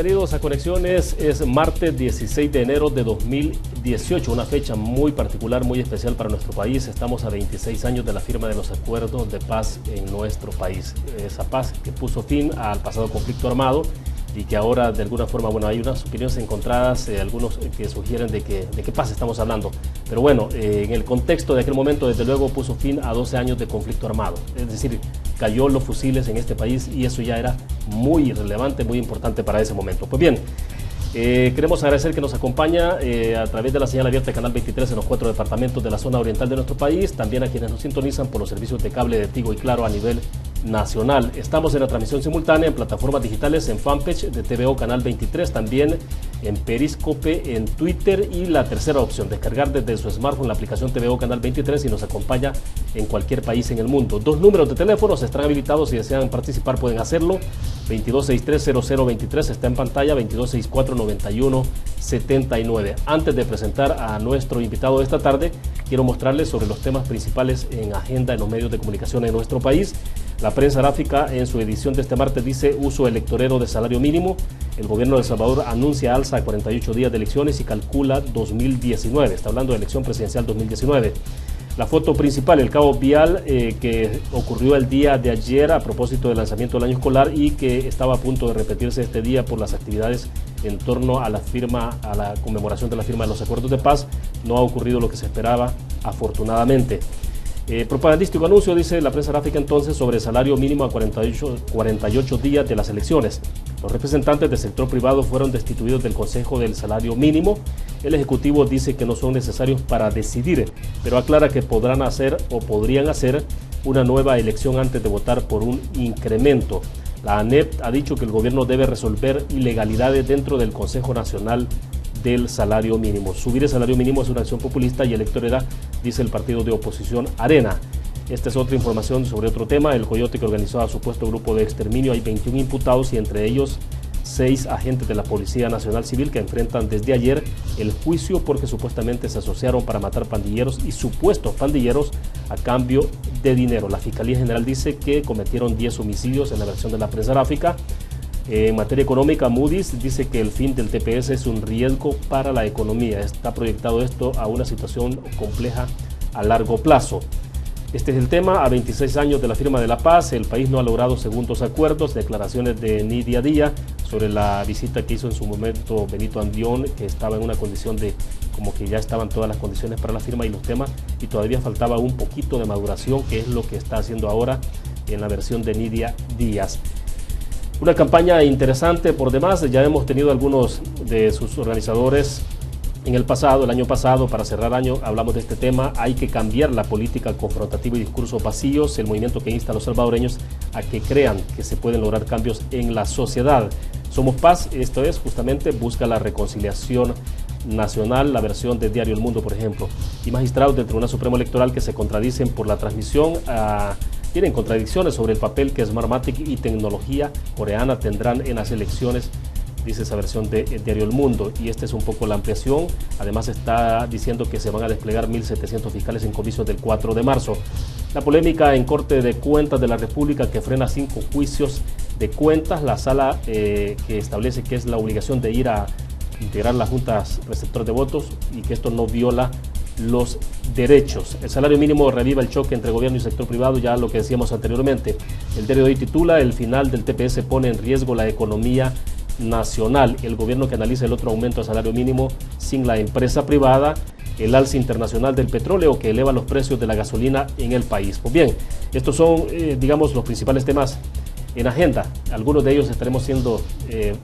bienvenidos a Conexiones. Es martes 16 de enero de 2018, una fecha muy particular, muy especial para nuestro país. Estamos a 26 años de la firma de los acuerdos de paz en nuestro país. Esa paz que puso fin al pasado conflicto armado y que ahora de alguna forma, bueno, hay unas opiniones encontradas, algunos que sugieren de qué paz estamos hablando. Pero bueno, en el contexto de aquel momento, desde luego puso fin a 12 años de conflicto armado. Es decir, cayó los fusiles en este país y eso ya era muy relevante, muy importante para ese momento. Pues bien, queremos agradecer que nos acompaña a través de la señal abierta de Canal 23 en los 4 departamentos de la zona oriental de nuestro país, también a quienes nos sintonizan por los servicios de cable de Tigo y Claro a nivel nacional. Estamos en la transmisión simultánea en plataformas digitales, en fanpage de TVO Canal 23, también en Periscope, en Twitter y la tercera opción, descargar desde su smartphone la aplicación TVO Canal 23 y nos acompaña en cualquier país en el mundo. 2 números de teléfonos están habilitados, si desean participar pueden hacerlo. 2263-0023 está en pantalla, 2264-9179. Antes de presentar a nuestro invitado de esta tarde, quiero mostrarles sobre los temas principales en agenda en los medios de comunicación en nuestro país. La prensa gráfica en su edición de este martes dice: uso electorero de salario mínimo. El gobierno de El Salvador anuncia alza a 48 días de elecciones y calcula 2019. Está hablando de elección presidencial 2019. La foto principal, el caos vial que ocurrió el día de ayer a propósito del lanzamiento del año escolar y que estaba a punto de repetirse este día por las actividades en torno a la conmemoración de la firma de los acuerdos de paz. No ha ocurrido lo que se esperaba, afortunadamente. Propagandístico anuncio, dice la prensa gráfica entonces, sobre salario mínimo a 48 días de las elecciones. Los representantes del sector privado fueron destituidos del Consejo del Salario Mínimo. El Ejecutivo dice que no son necesarios para decidir, pero aclara que podrían hacer una nueva elección antes de votar por un incremento. La ANEP ha dicho que el gobierno debe resolver ilegalidades dentro del Consejo Nacional del Salario Mínimo. Subir el salario mínimo es una acción populista y electorera, dice el partido de oposición Arena. Esta es otra información sobre otro tema, el coyote que organizó a supuesto grupo de exterminio. Hay 21 imputados y entre ellos 6 agentes de la Policía Nacional Civil que enfrentan desde ayer el juicio porque supuestamente se asociaron para matar pandilleros y supuestos pandilleros a cambio de dinero. La Fiscalía General dice que cometieron 10 homicidios en la versión de la prensa gráfica. En materia económica, Moody's dice que el fin del TPS es un riesgo para la economía. Está proyectado esto a una situación compleja a largo plazo. Este es el tema. A 26 años de la firma de la paz, el país no ha logrado segundos acuerdos. Declaraciones de Nidia Díaz sobre la visita que hizo en su momento Benito Andión, que estaba en una condición de como que ya estaban todas las condiciones para la firma y los temas, y todavía faltaba un poquito de maduración, que es lo que está haciendo ahora en la versión de Nidia Díaz. Una campaña interesante por demás. Ya hemos tenido algunos de sus organizadores en el pasado, el año pasado. Para cerrar año hablamos de este tema. Hay que cambiar la política confrontativa y discursos vacíos. El movimiento que insta a los salvadoreños a que crean que se pueden lograr cambios en la sociedad. Somos Paz, esto es justamente, busca la reconciliación nacional, la versión de Diario El Mundo, por ejemplo. Y magistrados del Tribunal Supremo Electoral que se contradicen por la transmisión tienen contradicciones sobre el papel que Smartmatic y tecnología coreana tendrán en las elecciones, dice esa versión de Diario El Mundo, y esta es un poco la ampliación. Además está diciendo que se van a desplegar 1.700 fiscales en comicios del 4 de marzo. La polémica en Corte de Cuentas de la República que frena 5 juicios de cuentas. La sala que establece que es la obligación de ir a integrar las juntas receptores de votos y que esto no viola los derechos. El salario mínimo reviva el choque entre gobierno y sector privado, ya lo que decíamos anteriormente. El diario de hoy titula: el final del TPS pone en riesgo la economía nacional. El gobierno que analiza el otro aumento al salario mínimo sin la empresa privada. El alza internacional del petróleo que eleva los precios de la gasolina en el país. Pues bien, estos son digamos los principales temas en agenda. Algunos de ellos estaremos siendo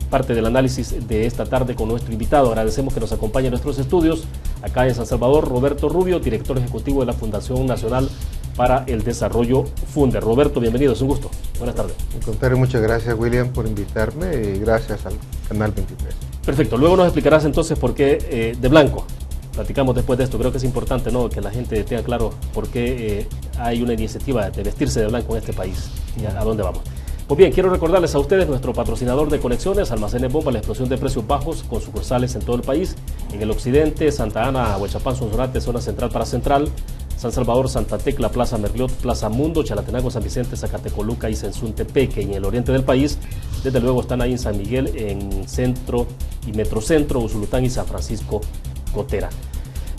parte del análisis de esta tarde con nuestro invitado. Agradecemos que nos acompañe en nuestros estudios acá en San Salvador, Roberto Rubio, director ejecutivo de la Fundación Nacional para el Desarrollo FUNDER. Roberto, bienvenido, es un gusto. Buenas tardes. Al contrario, muchas gracias, William, por invitarme y gracias al Canal 23. Perfecto, luego nos explicarás entonces por qué de blanco. Platicamos después de esto. Creo que es importante, ¿no?, que la gente tenga claro por qué hay una iniciativa de vestirse de blanco en este país y a dónde vamos. Pues bien, quiero recordarles a ustedes nuestro patrocinador de Conexiones, Almacenes Bomba, la explosión de precios bajos con sucursales en todo el país. En el occidente, Santa Ana, Huachapán, Sonsonate, zona central para central. San Salvador, Santa Tecla, Plaza Merliot, Plaza Mundo, Chalatenango, San Vicente, Zacatecoluca y Sensuntepeque. En el oriente del país, desde luego están ahí en San Miguel, en Centro y Metrocentro, Usulután y San Francisco Gotera.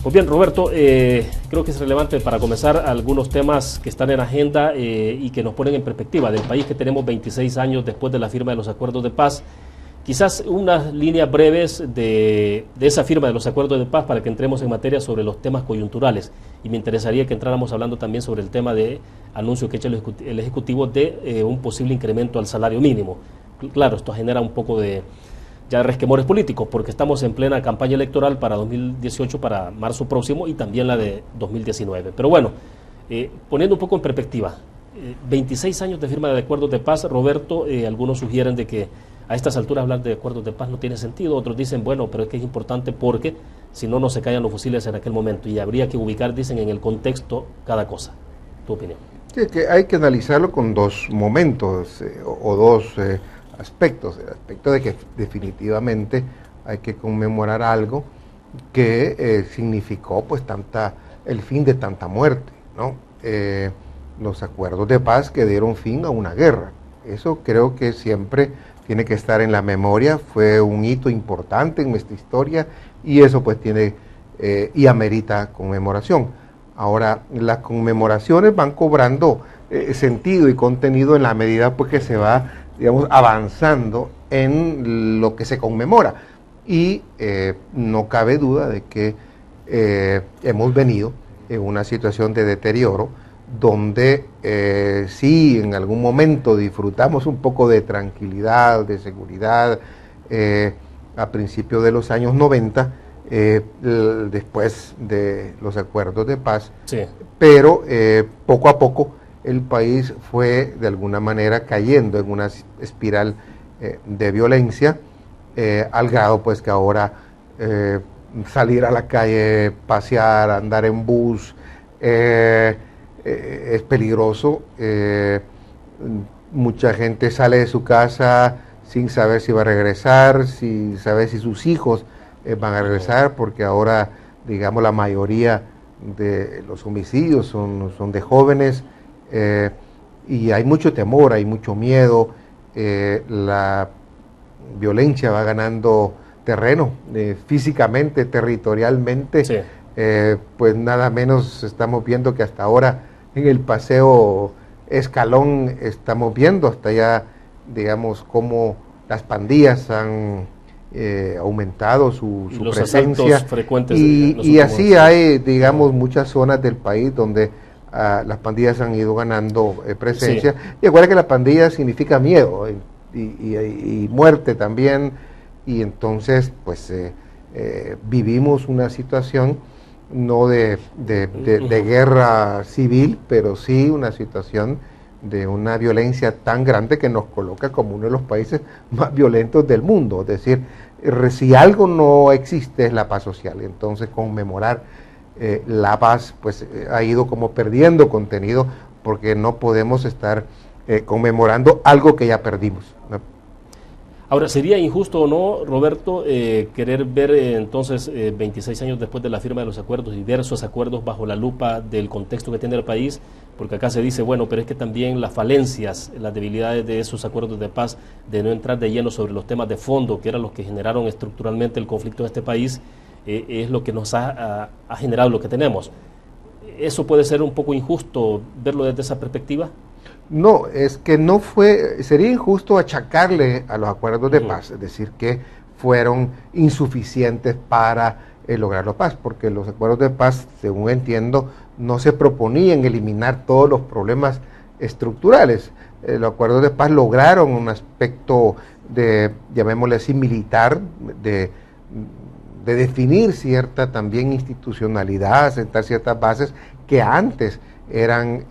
Pues bien, Roberto, creo que es relevante para comenzar algunos temas que están en agenda y que nos ponen en perspectiva del país que tenemos 26 años después de la firma de los acuerdos de paz. Quizás unas líneas breves de esa firma de los acuerdos de paz para que entremos en materia sobre los temas coyunturales. Y me interesaría que entráramos hablando también sobre el tema de anuncio que ha hecho el Ejecutivo de un posible incremento al salario mínimo. Claro, esto genera un poco de ya resquemores políticos, porque estamos en plena campaña electoral para 2018, para marzo próximo, y también la de 2019. Pero bueno, poniendo un poco en perspectiva, 26 años de firma de acuerdos de paz, Roberto, algunos sugieren de que a estas alturas hablar de acuerdos de paz no tiene sentido, otros dicen, bueno, pero es que es importante porque si no, no se callan los fusiles en aquel momento, y habría que ubicar, dicen, en el contexto cada cosa. ¿Tu opinión? Sí, que hay que analizarlo con dos momentos o dos aspectos. El aspecto de que definitivamente hay que conmemorar algo que significó pues el fin de tanta muerte, ¿no? Los acuerdos de paz que dieron fin a una guerra. Eso creo que siempre tiene que estar en la memoria, fue un hito importante en nuestra historia y eso pues tiene y amerita conmemoración. Ahora, las conmemoraciones van cobrando sentido y contenido en la medida pues que se va, digamos, avanzando en lo que se conmemora. Y no cabe duda de que hemos venido en una situación de deterioro donde sí en algún momento disfrutamos un poco de tranquilidad, de seguridad, a principios de los años 90, después de los acuerdos de paz, sí. Pero poco a poco el país fue de alguna manera cayendo en una espiral de violencia, al grado pues que ahora salir a la calle, pasear, andar en bus, es peligroso. Mucha gente sale de su casa sin saber si va a regresar, sin saber si sus hijos van a regresar, porque ahora, digamos, la mayoría de los homicidios son de jóvenes, y hay mucho temor, hay mucho miedo, la violencia va ganando terreno, físicamente, territorialmente, sí. Pues nada menos estamos viendo que hasta ahora en el paseo Escalón estamos viendo hasta ya, digamos, cómo las pandillas han aumentado su presencia y así hay, digamos, muchas zonas del país donde las pandillas han ido ganando presencia, sí. Y recuerda que la pandilla significa miedo y muerte también, y entonces pues vivimos una situación no de guerra civil, pero sí una situación de una violencia tan grande que nos coloca como uno de los países más violentos del mundo. Es decir, si algo no existe es la paz social. Entonces conmemorar la paz pues ha ido como perdiendo contenido, porque no podemos estar conmemorando algo que ya perdimos, ¿no? Ahora, ¿sería injusto o no, Roberto, querer ver entonces 26 años después de la firma de los acuerdos y ver esos acuerdos bajo la lupa del contexto que tiene el país? Porque acá se dice, bueno, pero es que también las falencias, las debilidades de esos acuerdos de paz, de no entrar de lleno sobre los temas de fondo, que eran los que generaron estructuralmente el conflicto de este país, es lo que nos ha generado lo que tenemos. ¿Eso puede ser un poco injusto verlo desde esa perspectiva? No, es que no fue, sería injusto achacarle a los acuerdos de paz, es decir, que fueron insuficientes para lograr la paz, porque los acuerdos de paz, según entiendo, no se proponían eliminar todos los problemas estructurales. Los acuerdos de paz lograron un aspecto de, llamémosle así, militar, de definir cierta también institucionalidad, sentar ciertas bases que antes eran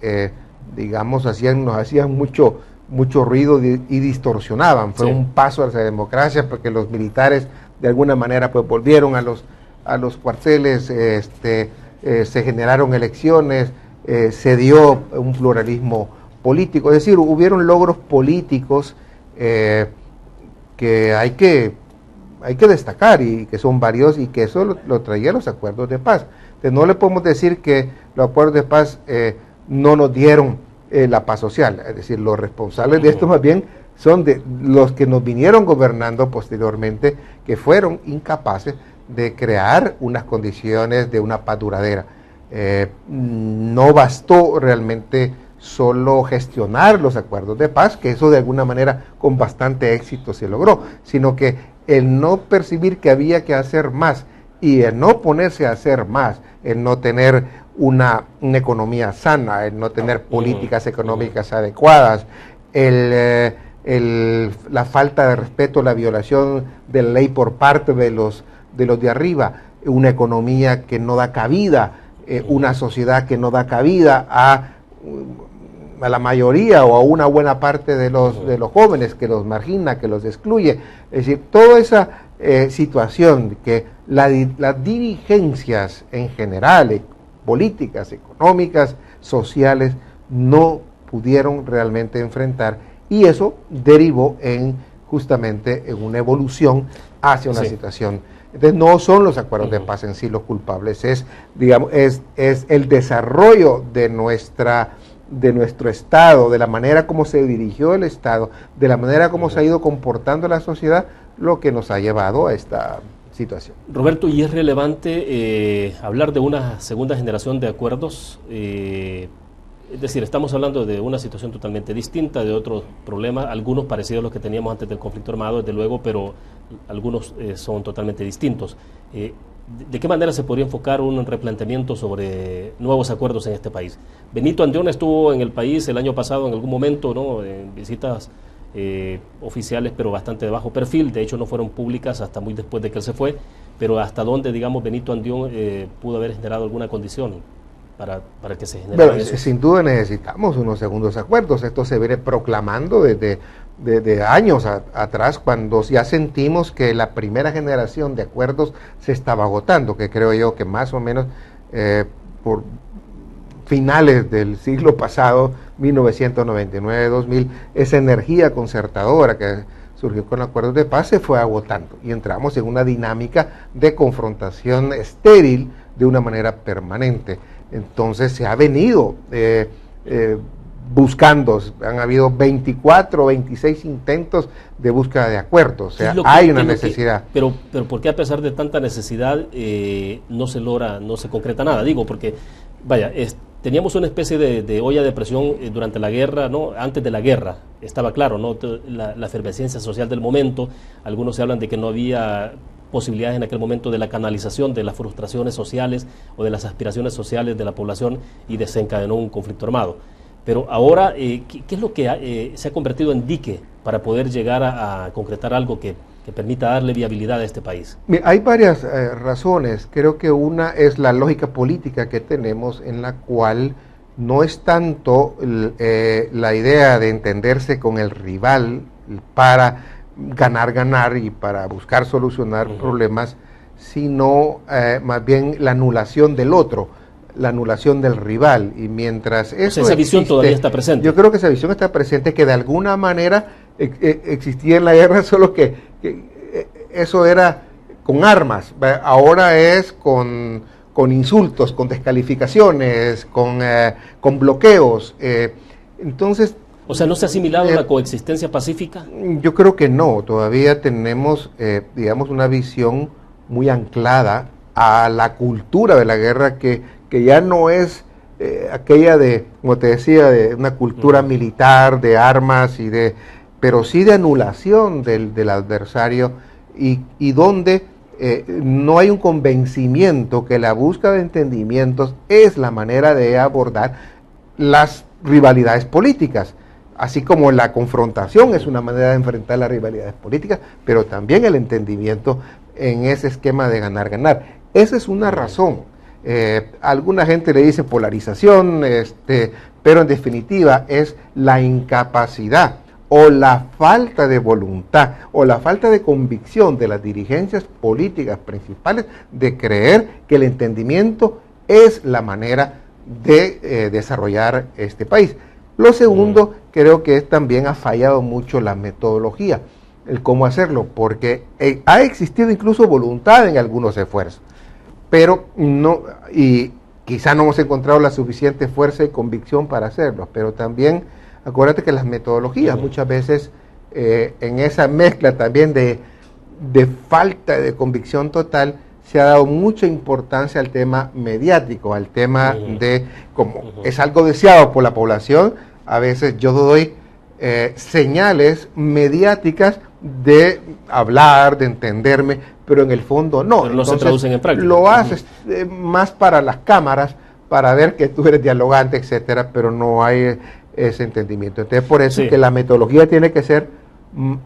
digamos, nos hacían mucho ruido y distorsionaban. Fue un paso hacia la democracia, porque los militares de alguna manera pues volvieron a los cuarteles, se generaron elecciones, se dio un pluralismo político, es decir, hubieron logros políticos que hay que destacar y que son varios, y que eso lo traían los acuerdos de paz. Entonces, no le podemos decir que los acuerdos de paz no nos dieron la paz social, es decir, los responsables de esto más bien son de los que nos vinieron gobernando posteriormente, que fueron incapaces de crear unas condiciones de una paz duradera. No bastó realmente solo gestionar los acuerdos de paz, que eso de alguna manera con bastante éxito se logró, sino que el no percibir que había que hacer más y el no ponerse a hacer más, el no tener una economía sana, el no tener políticas económicas adecuadas, la falta de respeto, la violación de la ley por parte de los de arriba, una economía que no da cabida, una sociedad que no da cabida a la mayoría o a una buena parte de los jóvenes, que los margina, que los excluye. Es decir, toda esa situación que las dirigencias en general, políticas, económicas, sociales, no pudieron realmente enfrentar, y eso derivó justamente en una evolución hacia una situación. Entonces no son los acuerdos de paz en sí los culpables, es el desarrollo de nuestro Estado, de la manera como se dirigió el Estado, de la manera como se ha ido comportando la sociedad, lo que nos ha llevado a esta situación. Roberto, ¿y es relevante hablar de una segunda generación de acuerdos? Es decir, estamos hablando de una situación totalmente distinta, de otros problemas, algunos parecidos a los que teníamos antes del conflicto armado, desde luego, pero algunos son totalmente distintos. ¿De qué manera se podría enfocar un replanteamiento sobre nuevos acuerdos en este país? Benito Andión estuvo en el país el año pasado en algún momento, ¿no?, en visitas oficiales, pero bastante de bajo perfil. De hecho, no fueron públicas hasta muy después de que él se fue, pero hasta dónde, digamos, Benito Andión pudo haber generado alguna condición para que se genere eso. Sin duda necesitamos unos segundos acuerdos. Esto se viene proclamando desde años atrás, cuando ya sentimos que la primera generación de acuerdos se estaba agotando, que creo yo que más o menos por finales del siglo pasado, 1999-2000, esa energía concertadora que surgió con acuerdos de paz se fue agotando y entramos en una dinámica de confrontación estéril de una manera permanente. Entonces se ha venido buscando, han habido 24 o 26 intentos de búsqueda de acuerdos, o sea, hay una necesidad. Pero ¿por qué a pesar de tanta necesidad no se logra, no se concreta nada? Digo, porque, vaya, teníamos una especie de olla de presión durante la guerra, ¿no? Antes de la guerra, estaba claro, ¿no?, la efervescencia social del momento. Algunos se hablan de que no había posibilidades en aquel momento de la canalización de las frustraciones sociales o de las aspiraciones sociales de la población, y desencadenó un conflicto armado. Pero ahora, ¿qué es lo que se ha convertido en dique para poder llegar a concretar algo que permita darle viabilidad a este país? Hay varias razones. Creo que una es la lógica política que tenemos, en la cual no es tanto la idea de entenderse con el rival para ganar y para buscar solucionar problemas, sino más bien la anulación del otro, la anulación del rival. Y mientras eso esa visión todavía está presente. Yo creo que esa visión está presente, que de alguna manera existía en la guerra, solo que eso era con armas, ahora es con insultos, con descalificaciones, con bloqueos. Entonces, o sea, ¿no se ha asimilado la coexistencia pacífica? Yo creo que no, todavía tenemos, digamos, una visión muy anclada a la cultura de la guerra, que ya no es aquella de, como te decía, de una cultura militar, de armas, pero sí de anulación del adversario, y donde no hay un convencimiento que la búsqueda de entendimientos es la manera de abordar las rivalidades políticas. Así como la confrontación es una manera de enfrentar las rivalidades políticas, pero también el entendimiento en ese esquema de ganar-ganar. Esa es una razón. Alguna gente le dice polarización, pero en definitiva es la incapacidad o la falta de voluntad o la falta de convicción de las dirigencias políticas principales de creer que el entendimiento es la manera de desarrollar este país. Lo segundo, creo que también ha fallado mucho la metodología, el cómo hacerlo, porque ha existido incluso voluntad en algunos esfuerzos, pero no, y quizá no hemos encontrado la suficiente fuerza y convicción para hacerlo, pero también acuérdate que las metodologías muchas veces en esa mezcla también de falta de convicción total se ha dado mucha importancia al tema mediático, al tema de, como es algo deseado por la población, a veces yo doy señales mediáticas de hablar, de entenderme, pero en el fondo no. Pero no se traducen en práctica. Lo haces más para las cámaras, para ver que tú eres dialogante, etcétera, pero no hay ese entendimiento. Entonces, por eso es que la metodología tiene que ser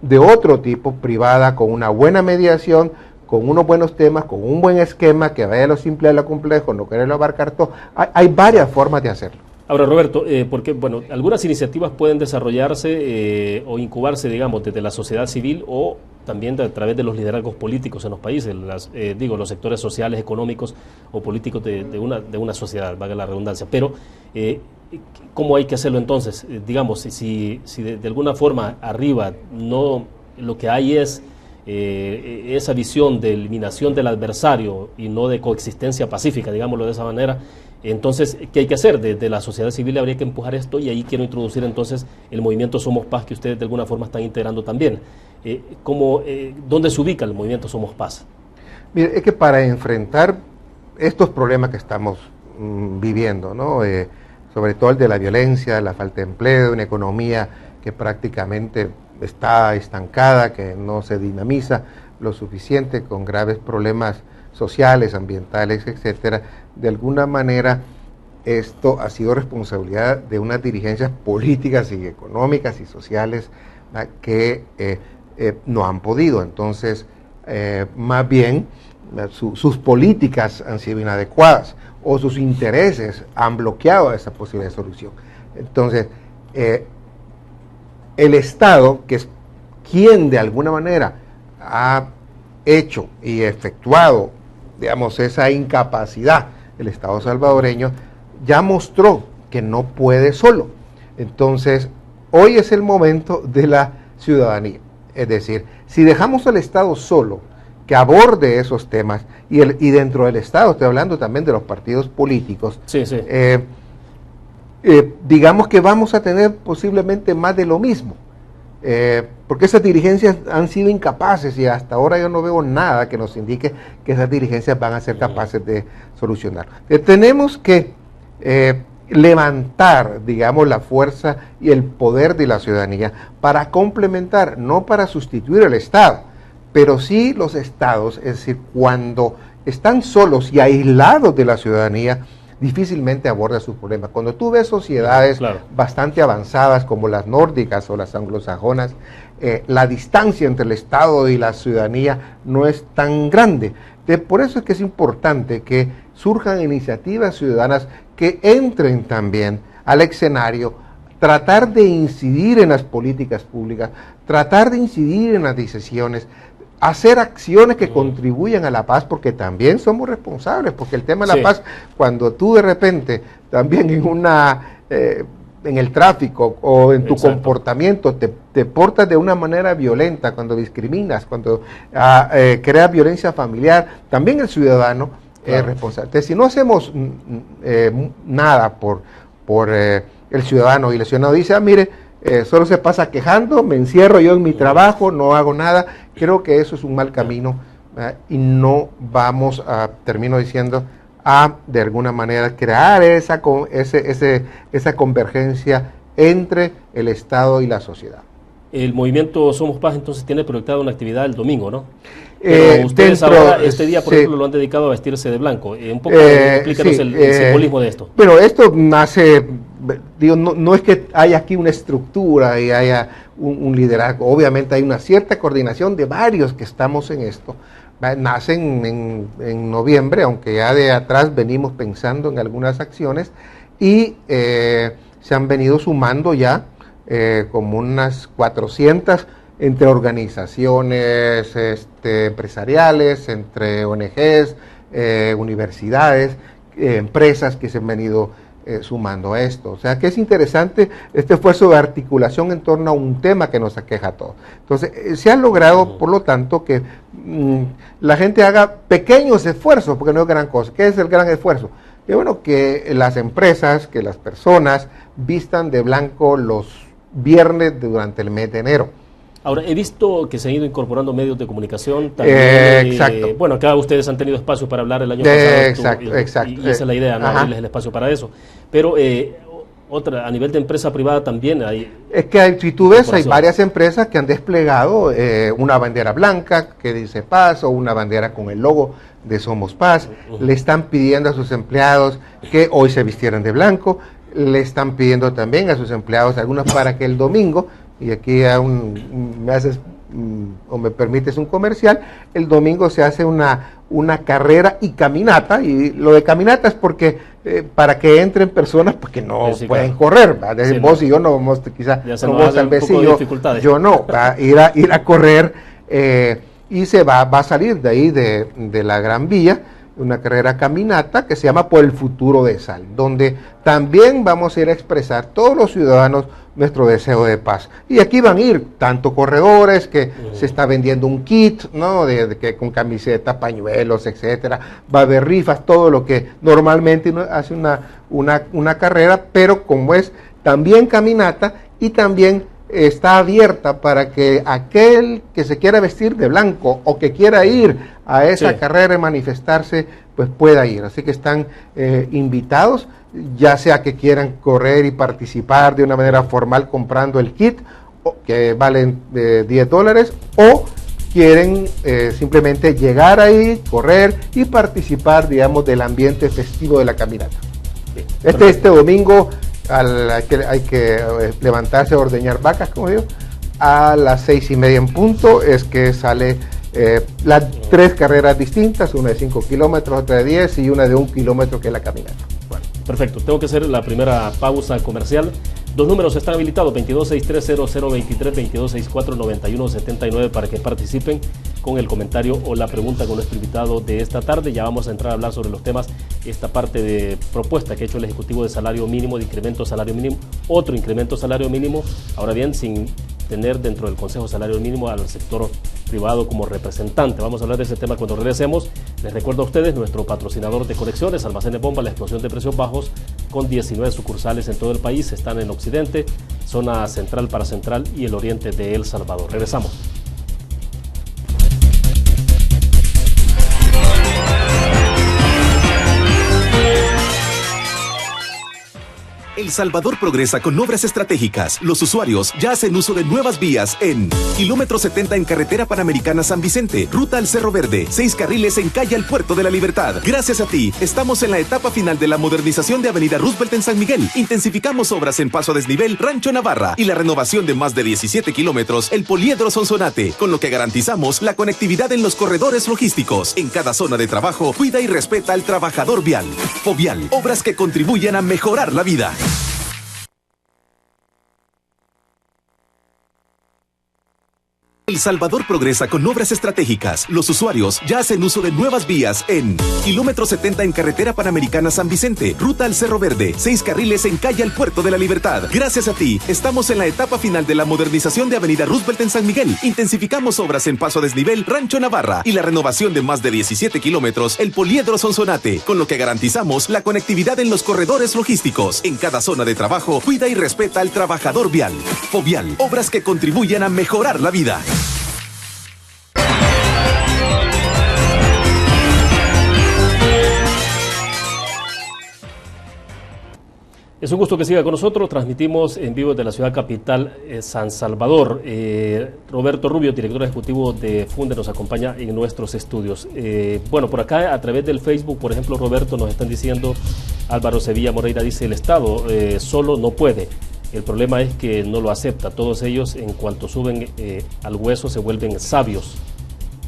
de otro tipo, privada, con una buena mediación, con unos buenos temas, con un buen esquema, que vaya a lo simple a lo complejo, no quererlo abarcar todo. Hay varias formas de hacerlo. Ahora, Roberto, porque bueno, algunas iniciativas pueden desarrollarse o incubarse, digamos, desde la sociedad civil o también a través de los liderazgos políticos en los países, los sectores sociales, económicos o políticos de una sociedad, valga la redundancia. Pero, ¿cómo hay que hacerlo entonces? Digamos, si de alguna forma arriba no lo que hay es esa visión de eliminación del adversario y no de coexistencia pacífica, digámoslo de esa manera, entonces, ¿qué hay que hacer? Desde la sociedad civil habría que empujar esto, y ahí quiero introducir entonces el movimiento Somos Paz, que ustedes de alguna forma están integrando también. ¿Dónde se ubica el movimiento Somos Paz? Mire, es que para enfrentar estos problemas que estamos viviendo, ¿no? Sobre todo el de la violencia, la falta de empleo, una economía que prácticamente está estancada, que no se dinamiza lo suficiente, con graves problemas sociales, ambientales, etcétera. De alguna manera esto ha sido responsabilidad de unas dirigencias políticas y económicas y sociales que no han podido. Entonces, más bien sus políticas han sido inadecuadas o sus intereses han bloqueado esa posible solución. Entonces, el Estado, que es quien de alguna manera ha hecho y efectuado, digamos, esa incapacidad, el Estado salvadoreño ya mostró que no puede solo. Entonces, hoy es el momento de la ciudadanía. Es decir, si dejamos al Estado solo, que aborde esos temas, y dentro del Estado, estoy hablando también de los partidos políticos, digamos que vamos a tener posiblemente más de lo mismo. Porque esas dirigencias han sido incapaces y hasta ahora yo no veo nada que nos indique que esas dirigencias van a ser capaces de solucionar. Tenemos que levantar, digamos, la fuerza y el poder de la ciudadanía para complementar, no para sustituir al Estado, pero sí los estados, es decir, cuando están solos y aislados de la ciudadanía, difícilmente aborda sus problemas. Cuando tú ves sociedades bastante avanzadas como las nórdicas o las anglosajonas, la distancia entre el Estado y la ciudadanía no es tan grande. Por eso es que es importante que surjan iniciativas ciudadanas que entren también al escenario, tratar de incidir en las políticas públicas, tratar de incidir en las decisiones, hacer acciones que contribuyan a la paz, porque también somos responsables, porque el tema de la paz, cuando tú de repente también en el tráfico o en tu comportamiento te portas de una manera violenta, cuando discriminas, cuando creas violencia familiar, también el ciudadano es responsable. Entonces, si no hacemos nada por el ciudadano, y el ciudadano dice, mire, solo se pasa quejando, me encierro yo en mi trabajo, no hago nada, creo que eso es un mal camino y no vamos a, termino diciendo, a de alguna manera crear esa convergencia entre el Estado y la sociedad. El movimiento Somos Paz entonces tiene proyectada una actividad el domingo, ¿no? Pero ustedes ahora, este día, por ejemplo, lo han dedicado a vestirse de blanco. Un poco explícanos el simbolismo de esto. Pero esto nace, digo, no es que haya aquí una estructura y haya un liderazgo. Obviamente hay una cierta coordinación de varios que estamos en esto. Nacen en noviembre, aunque ya de atrás venimos pensando en algunas acciones, y se han venido sumando ya como unas 400 entre organizaciones empresariales, entre ONGs, universidades, empresas que se han venido sumando a esto. O sea que es interesante este esfuerzo de articulación en torno a un tema que nos aqueja a todos. Entonces, se ha logrado, por lo tanto, que la gente haga pequeños esfuerzos, porque no es gran cosa. ¿Qué es el gran esfuerzo? Que bueno, que las empresas, que las personas vistan de blanco los viernes durante el mes de enero. Ahora, he visto que se han ido incorporando medios de comunicación también. Exacto. Bueno, acá ustedes han tenido espacio para hablar el año pasado. Exacto. Y esa es la idea, ¿no? Abrirles el espacio para eso. Pero a nivel de empresa privada también hay... Es que si tú ves, hay varias empresas que han desplegado una bandera blanca que dice Paz o una bandera con el logo de Somos Paz. Le están pidiendo a sus empleados que hoy se vistieran de blanco. Le están pidiendo también a sus empleados, algunos para que el domingo, y aquí me permites un comercial, el domingo se hace una carrera y caminata, y lo de caminata es porque para que entren personas porque no pueden correr, desde vos y yo no vamos, quizás no vos tal vez sí, yo no, va a ir a correr, y se va a salir de ahí de la Gran Vía, una carrera caminata que se llama Por el Futuro de Sal, donde también vamos a ir a expresar todos los ciudadanos nuestro deseo de paz. Y aquí van a ir tanto corredores, que se está vendiendo un kit, ¿no? Que con camiseta, pañuelos, etcétera. Va a haber rifas, todo lo que normalmente uno hace una carrera, pero como es también caminata y también está abierta para que aquel que se quiera vestir de blanco o que quiera ir a esa carrera y manifestarse, pues pueda ir. Así que están invitados, ya sea que quieran correr y participar de una manera formal comprando el kit, que valen $10, o quieren simplemente llegar ahí, correr y participar, digamos, del ambiente festivo de la caminata. Este domingo hay que levantarse a ordeñar vacas, como digo, a las 6:30 en punto, es que sale las 3 carreras distintas, una de 5 kilómetros, otra de 10 y una de 1 kilómetro, que es la caminata. Bueno, perfecto, tengo que hacer la primera pausa comercial. 2 números están habilitados, 22630023, 22649179, para que participen con el comentario o la pregunta con nuestro invitado de esta tarde. Ya vamos a entrar a hablar sobre los temas, esta parte de propuesta que ha hecho el Ejecutivo de salario mínimo, de incremento salario mínimo, otro incremento salario mínimo, ahora bien, sin tener dentro del Consejo Salario Mínimo al sector privado como representante. Vamos a hablar de ese tema cuando regresemos. Les recuerdo a ustedes nuestro patrocinador de conexiones, Almacenes Bomba, la explosión de precios bajos, con 19 sucursales en todo el país. Están en Occidente, zona central para Central y el oriente de El Salvador. Regresamos. El Salvador progresa con obras estratégicas. Los usuarios ya hacen uso de nuevas vías en kilómetro 70 en carretera Panamericana San Vicente, ruta al Cerro Verde, 6 carriles en calle al Puerto de la Libertad. Gracias a ti, estamos en la etapa final de la modernización de Avenida Roosevelt en San Miguel. Intensificamos obras en paso a desnivel Rancho Navarra y la renovación de más de 17 kilómetros el Poliedro Sonsonate, con lo que garantizamos la conectividad en los corredores logísticos. En cada zona de trabajo, cuida y respeta al trabajador vial. Fovial, obras que contribuyen a mejorar la vida. El Salvador progresa con obras estratégicas. Los usuarios ya hacen uso de nuevas vías en kilómetro 70 en carretera Panamericana San Vicente, ruta al Cerro Verde, 6 carriles en calle al Puerto de la Libertad. Gracias a ti, estamos en la etapa final de la modernización de Avenida Roosevelt en San Miguel. Intensificamos obras en paso a desnivel Rancho Navarra y la renovación de más de 17 kilómetros el Poliedro Sonsonate, con lo que garantizamos la conectividad en los corredores logísticos. En cada zona de trabajo, cuida y respeta al trabajador vial. Fovial, obras que contribuyen a mejorar la vida. Es un gusto que siga con nosotros. Transmitimos en vivo desde la ciudad capital, San Salvador. Roberto Rubio, director ejecutivo de Funde, nos acompaña en nuestros estudios. Bueno, por acá a través del Facebook, por ejemplo, Roberto, nos están diciendo, Álvaro Sevilla Moreira dice, el Estado solo no puede. El problema es que no lo acepta. Todos ellos, en cuanto suben al hueso, se vuelven sabios.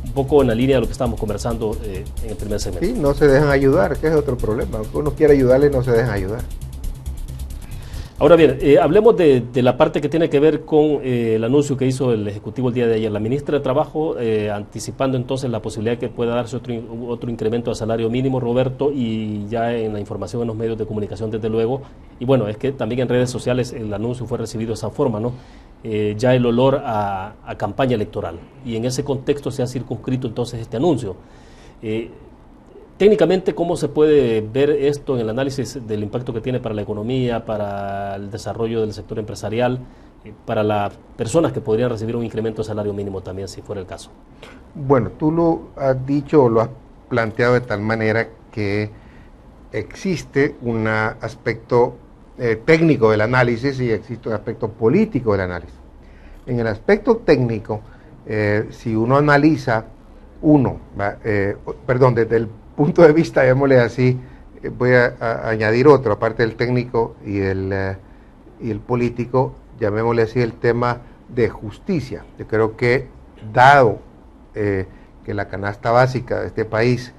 Un poco en la línea de lo que estábamos conversando en el primer segmento. Sí, no se dejan ayudar, que es otro problema. Uno quiere ayudarle, no se dejan ayudar. Ahora bien, hablemos de la parte que tiene que ver con el anuncio que hizo el Ejecutivo el día de ayer. La ministra de Trabajo, anticipando entonces la posibilidad de que pueda darse otro incremento al salario mínimo, Roberto, y ya en la información en los medios de comunicación, desde luego. Y bueno, es que también en redes sociales el anuncio fue recibido de esa forma, ¿no? ya el olor a campaña electoral. Y en ese contexto se ha circunscrito entonces este anuncio. Técnicamente, ¿cómo se puede ver esto en el análisis del impacto que tiene para la economía, para el desarrollo del sector empresarial, para las personas que podrían recibir un incremento de salario mínimo también, si fuera el caso? Bueno, tú lo has dicho o lo has planteado de tal manera que existe un aspecto técnico del análisis y existe un aspecto político del análisis. En el aspecto técnico, si uno analiza desde el punto de vista, llamémosle así, voy a añadir otro, aparte del técnico y el político, llamémosle así el tema de justicia. Yo creo que dado que la canasta básica de este país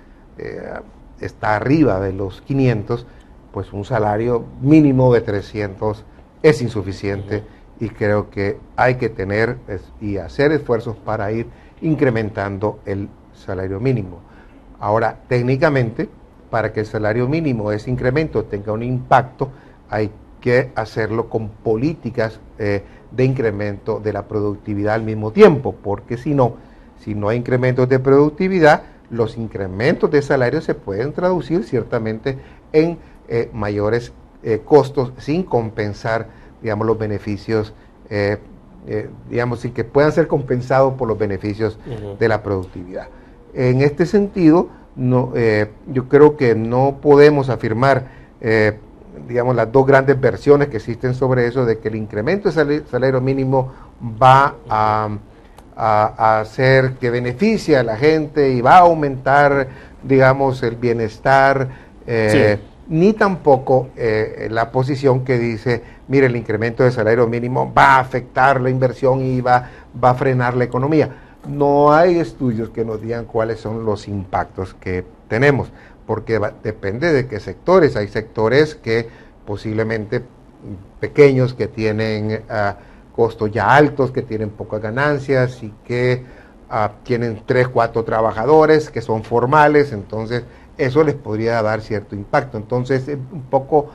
está arriba de los 500, pues un salario mínimo de 300 es insuficiente y creo que hay que tener y hacer esfuerzos para ir incrementando el salario mínimo. Ahora, técnicamente, para que el salario mínimo, ese incremento tenga un impacto, hay que hacerlo con políticas de incremento de la productividad al mismo tiempo, porque si no hay incrementos de productividad, los incrementos de salario se pueden traducir ciertamente en mayores costos sin compensar, digamos, los beneficios, digamos, sin que puedan ser compensados por los beneficios de la productividad. En este sentido, yo creo que no podemos afirmar, digamos, las dos grandes versiones que existen sobre eso, de que el incremento de salario mínimo va a hacer que beneficie a la gente y va a aumentar, digamos, el bienestar, ni tampoco la posición que dice, mire, el incremento de salario mínimo va a afectar la inversión y va a frenar la economía. No hay estudios que nos digan cuáles son los impactos que tenemos, porque depende de qué sectores. Hay sectores que posiblemente pequeños, que tienen costos ya altos, que tienen pocas ganancias y que tienen 3, 4 trabajadores que son formales, entonces eso les podría dar cierto impacto. Entonces es un poco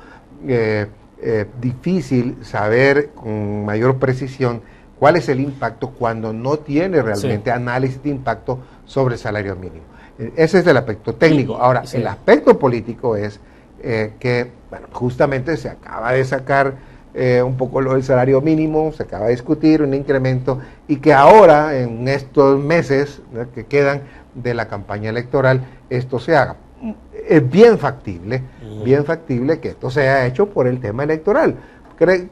difícil saber con mayor precisión cuál es el impacto cuando no tiene realmente análisis de impacto sobre el salario mínimo. Ese es el aspecto técnico. Ahora, el aspecto político es que, bueno, justamente se acaba de sacar un poco lo del salario mínimo, se acaba de discutir un incremento y que ahora, en estos meses, ¿no?, que quedan de la campaña electoral, esto se haga. Es bien factible que esto sea hecho por el tema electoral,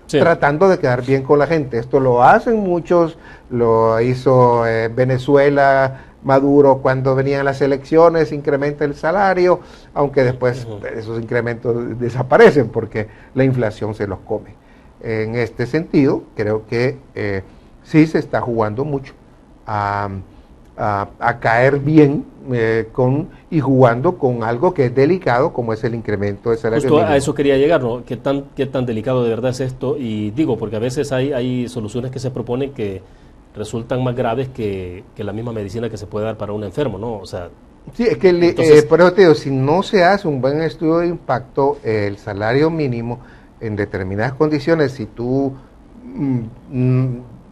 tratando de quedar bien con la gente. Esto lo hacen muchos, lo hizo Venezuela, Maduro, cuando venían las elecciones, incrementa el salario, aunque después esos incrementos desaparecen porque la inflación se los come. En este sentido, creo que sí se está jugando mucho a caer bien y jugando con algo que es delicado, como es el incremento de salario mínimo. A eso quería llegar, ¿no? ¿Qué tan delicado de verdad es esto? Y digo, porque a veces hay soluciones que se proponen que resultan más graves que la misma medicina que se puede dar para un enfermo, ¿no? O sea, sí, es que entonces, por eso te digo, si no se hace un buen estudio de impacto, el salario mínimo en determinadas condiciones, si tú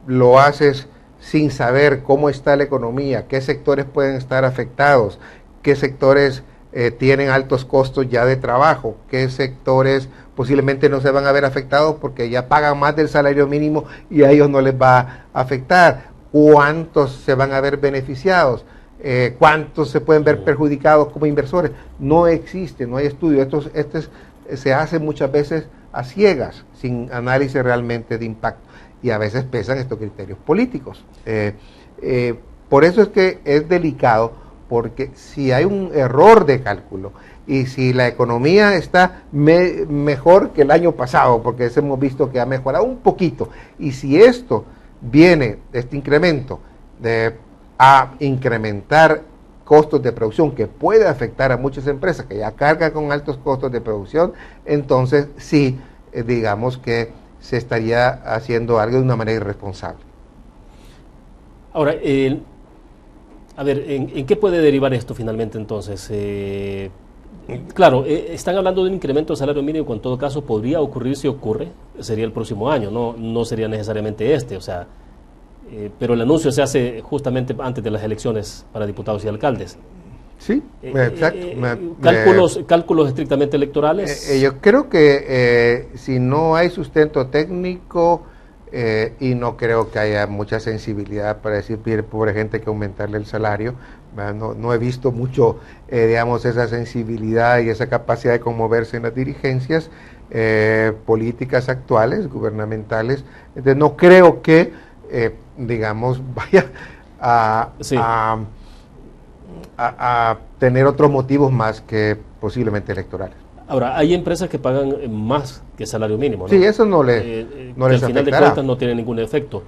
lo haces sin saber cómo está la economía, qué sectores pueden estar afectados, qué sectores tienen altos costos ya de trabajo, qué sectores posiblemente no se van a ver afectados porque ya pagan más del salario mínimo y a ellos no les va a afectar, cuántos se van a ver beneficiados, cuántos se pueden ver perjudicados como inversores. No existe, no hay estudio. Se hace muchas veces a ciegas, sin análisis realmente de impacto, y a veces pesan estos criterios políticos. Por eso es que es delicado, porque si hay un error de cálculo y si la economía está mejor que el año pasado, porque hemos visto que ha mejorado un poquito, y si esto viene, este incremento, a incrementar costos de producción que puede afectar a muchas empresas que ya cargan con altos costos de producción, entonces sí, digamos que se estaría haciendo algo de una manera irresponsable. Ahora, a ver, ¿en qué puede derivar esto finalmente entonces? Claro, están hablando de un incremento del salario mínimo que en todo caso podría ocurrir si ocurre, sería el próximo año, no sería necesariamente o sea, pero el anuncio se hace justamente antes de las elecciones para diputados y alcaldes. Sí, exacto. Cálculos estrictamente electorales. Yo creo que si no hay sustento técnico y no creo que haya mucha sensibilidad para decir, pobre gente, que aumentarle el salario, no he visto mucho, digamos, esa sensibilidad y esa capacidad de conmoverse en las dirigencias políticas actuales, gubernamentales. Entonces no creo que, digamos, vaya a tener otros motivos más que posiblemente electorales. Ahora, hay empresas que pagan más que salario mínimo, ¿no? Sí, eso no les al final de cuentas no tiene ningún efecto,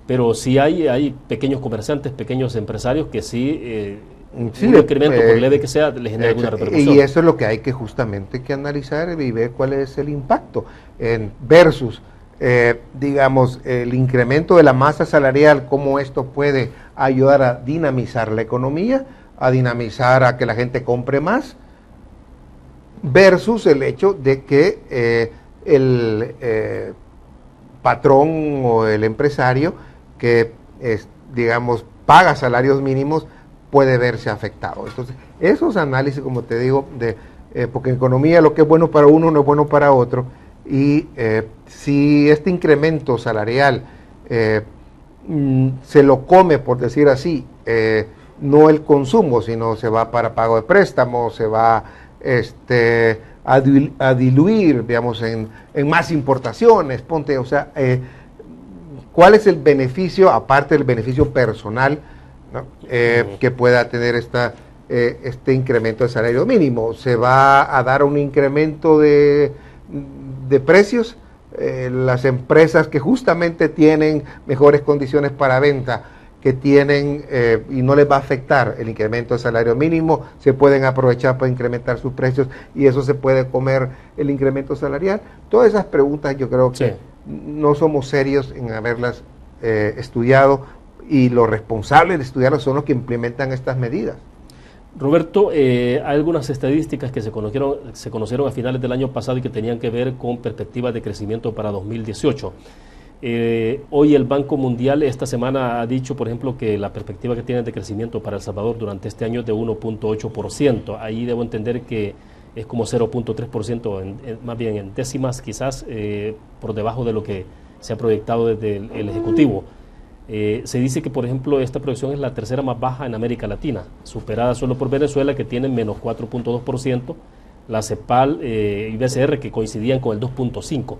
pero sí hay pequeños comerciantes, pequeños empresarios que sí, un incremento, por leve que sea, les genera alguna repercusión. Y eso es lo que hay que justamente que analizar y ver cuál es el impacto versus, digamos, el incremento de la masa salarial, cómo esto puede ayudar a dinamizar la economía, a dinamizar a que la gente compre más, versus el hecho de que el patrón o el empresario que, digamos, paga salarios mínimos puede verse afectado. Entonces, esos análisis, como te digo, porque en economía lo que es bueno para uno no es bueno para otro, y si este incremento salarial se lo come, por decir así, no el consumo, sino se va para pago de préstamos, se va a diluir, digamos, en más importaciones, ponte, o sea, ¿cuál es el beneficio, aparte del beneficio personal, ¿no? Que pueda tener este incremento de salario mínimo? ¿Se va a dar un incremento de precios? Las empresas que justamente tienen mejores condiciones para venta, que tienen y no les va a afectar el incremento del salario mínimo, se pueden aprovechar para incrementar sus precios y eso se puede comer el incremento salarial. Todas esas preguntas yo creo que no somos serios en haberlas estudiado, y los responsables de estudiarlas son los que implementan estas medidas. Roberto, hay algunas estadísticas que se conocieron a finales del año pasado y que tenían que ver con perspectivas de crecimiento para 2018. Hoy el Banco Mundial esta semana ha dicho, por ejemplo, que la perspectiva que tiene de crecimiento para El Salvador durante este año es de 1.8%. Ahí debo entender que es como 0.3%, más bien en décimas quizás, por debajo de lo que se ha proyectado desde el Ejecutivo. Se dice que, por ejemplo, esta proyección es la tercera más baja en América Latina, superada solo por Venezuela, que tiene menos 4.2%, la CEPAL y BCR, que coincidían con el 2.5%.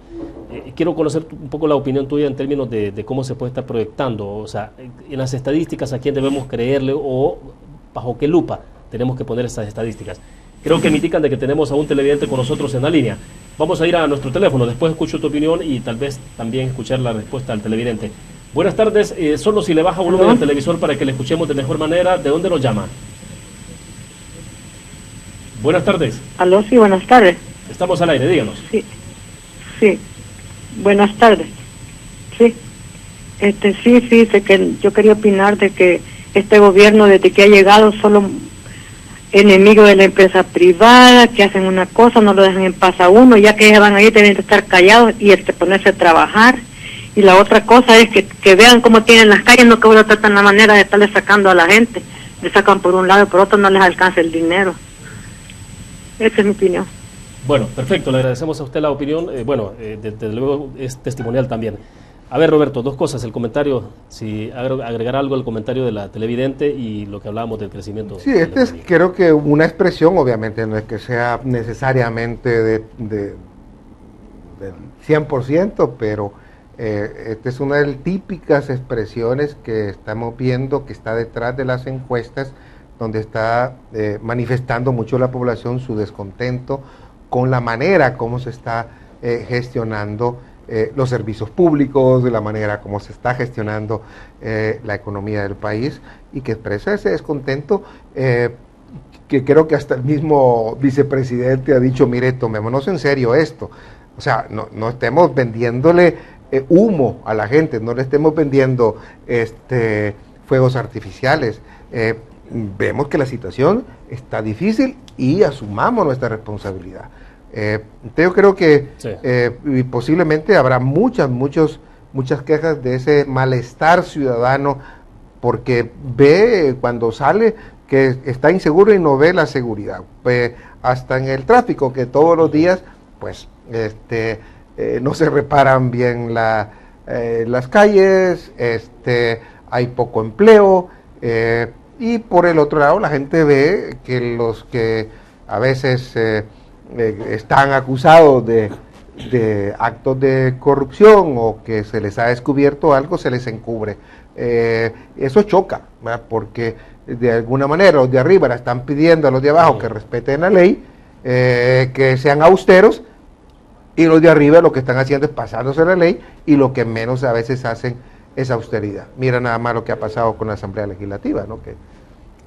Quiero conocer un poco la opinión tuya en términos de cómo se puede estar proyectando, o sea, en las estadísticas, a quién debemos creerle o bajo qué lupa tenemos que poner esas estadísticas. Creo que me indican de que tenemos a un televidente con nosotros en la línea. Vamos a ir a nuestro teléfono, después escucho tu opinión y tal vez también escuchar la respuesta del televidente. Buenas tardes, solo si le baja volumen al televisor para que le escuchemos de mejor manera. ¿De dónde nos llama? Buenas tardes. Aló, sí, buenas tardes. Estamos al aire, díganos. Sí, buenas tardes. Sí, fíjese que yo quería opinar de que este gobierno, desde que ha llegado, solo enemigo de la empresa privada, que hacen una cosa, no lo dejan en paz a uno, ya que ellos van ahí, tienen que estar callados y ponerse a trabajar. Y la otra cosa es que vean cómo tienen las calles, no que ahora tratan la manera de estarle sacando a la gente. Le sacan por un lado y por otro, no les alcanza el dinero. Esa es mi opinión. Bueno, perfecto, le agradecemos a usted la opinión. Desde luego es testimonial también. A ver, Roberto, dos cosas. El comentario, si agregar algo al comentario de la televidente y lo que hablábamos del crecimiento. Sí, es creo que una expresión, obviamente, no es que sea necesariamente del 100%, pero esta es una de las típicas expresiones que estamos viendo que está detrás de las encuestas, donde está manifestando mucho la población su descontento con la manera como se está gestionando los servicios públicos, de la manera como se está gestionando la economía del país, y que expresa ese descontento que creo que hasta el mismo vicepresidente ha dicho, mire, tomémonos en serio esto. O sea, no estemos vendiéndole humo a la gente, no le estemos vendiendo fuegos artificiales. vemos que la situación está difícil y asumamos nuestra responsabilidad. Yo creo que Sí. Y posiblemente habrá muchas quejas de ese malestar ciudadano, porque ve cuando sale que está inseguro y no ve la seguridad. Hasta en el tráfico, que todos los días pues no se reparan bien las calles, hay poco empleo, y por el otro lado la gente ve que los que a veces están acusados de actos de corrupción o que se les ha descubierto algo, se les encubre. Eso choca, ¿verdad? Porque de alguna manera los de arriba le están pidiendo a los de abajo que respeten la ley, que sean austeros, y los de arriba lo que están haciendo es pasándose la ley, y lo que menos a veces hacen es austeridad. Mira nada más lo que ha pasado con la Asamblea Legislativa, ¿no? Que